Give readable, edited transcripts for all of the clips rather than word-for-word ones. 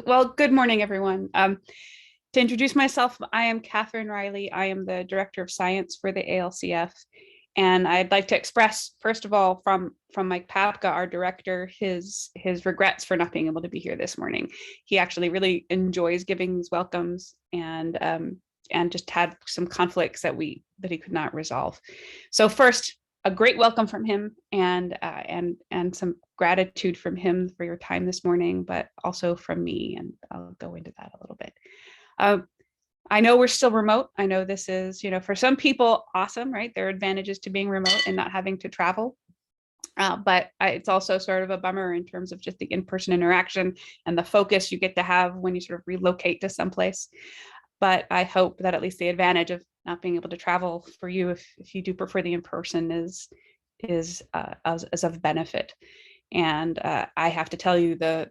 Well, good morning, everyone. To introduce myself, I am Catherine Riley. I am the Director of Science for the ALCF. And I'd like to express, first of all, from Mike Papka, our director, his regrets for not being able to be here this morning. He actually really enjoys giving these welcomes and just had some conflicts that he could not resolve. So first, a great welcome from him and some gratitude from him for your time this morning, but also from me, and I'll go into that a little bit. I know we're still remote. I know this is, for some people, awesome, right? There are advantages to being remote and not having to travel. But it's also sort of a bummer in terms of just the in-person interaction and the focus you get to have when you sort of relocate to someplace. But I hope that at least the advantage of not being able to travel for you, if you do prefer the in-person, is as of benefit. And I have to tell you, the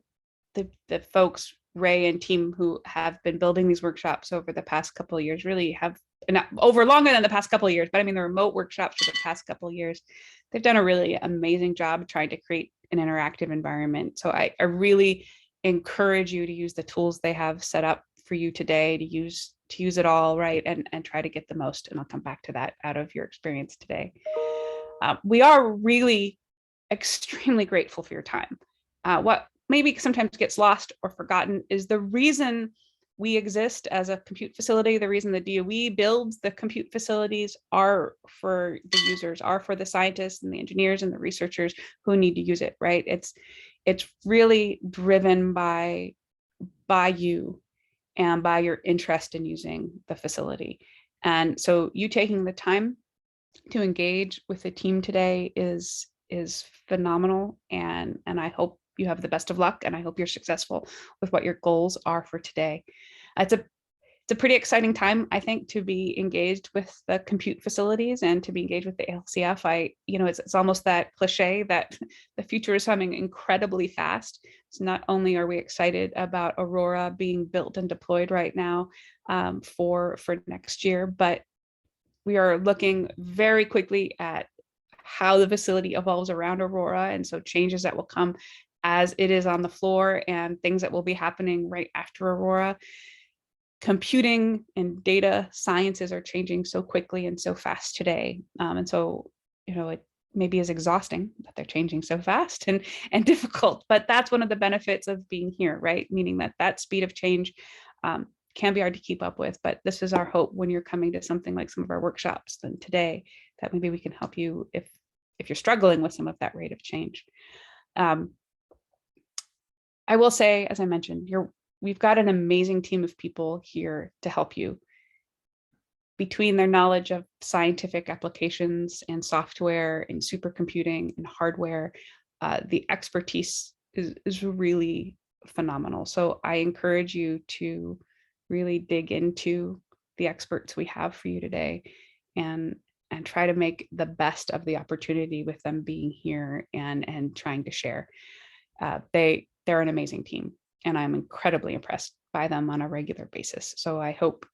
folks, Ray and team, who have been building these workshops over the past couple of years really have, not over longer than the past couple of years, but I mean the remote workshops for the past couple of years, they've done a really amazing job trying to create an interactive environment. So I really encourage you to use the tools they have set up for you today, to use it all, right, and try to get the most. And I'll come back to that out of your experience today. We are really extremely grateful for your time. What maybe sometimes gets lost or forgotten is the reason we exist as a compute facility. The reason the DOE builds the compute facilities are for the users, are for the scientists and the engineers and the researchers who need to use it, right? It's really driven by you and by your interest in using the facility. And so you taking the time to engage with the team today is phenomenal. And I hope you have the best of luck, and I hope you're successful with what your goals are for today. It's a pretty exciting time, I think, to be engaged with the compute facilities and to be engaged with the ALCF. It's almost that cliche that the future is coming incredibly fast. So not only are we excited about Aurora being built and deployed right now for next year, but we are looking very quickly at how the facility evolves around Aurora, and so changes that will come as it is on the floor and things that will be happening right after Aurora. Computing and data sciences are changing so quickly and so fast today. And so, it maybe is exhausting that they're changing so fast and difficult, but that's one of the benefits of being here, right? Meaning that speed of change can be hard to keep up with, but this is our hope when you're coming to something like some of our workshops then today, that maybe we can help you if you're struggling with some of that rate of change. I will say, as I mentioned, we've got an amazing team of people here to help you. Between their knowledge of scientific applications and software and supercomputing and hardware, the expertise is really phenomenal. So I encourage you to really dig into the experts we have for you today and try to make the best of the opportunity with them being here and trying to share. They're an amazing team, and I'm incredibly impressed by them on a regular basis. So I hope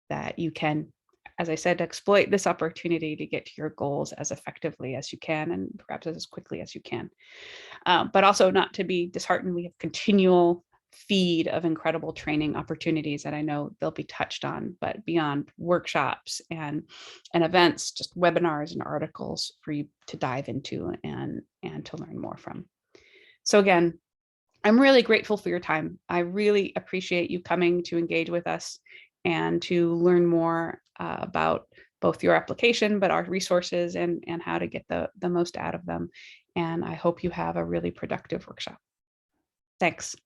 that you can, as I said, exploit this opportunity to get to your goals as effectively as you can, and perhaps as quickly as you can. But also not to be disheartened. We have continual feed of incredible training opportunities that I know they'll be touched on, but beyond workshops and events, just webinars and articles for you to dive into and to learn more from. So again, I'm really grateful for your time. I really appreciate you coming to engage with us and to learn more about both your application, but our resources and how to get the most out of them. And I hope you have a really productive workshop. Thanks.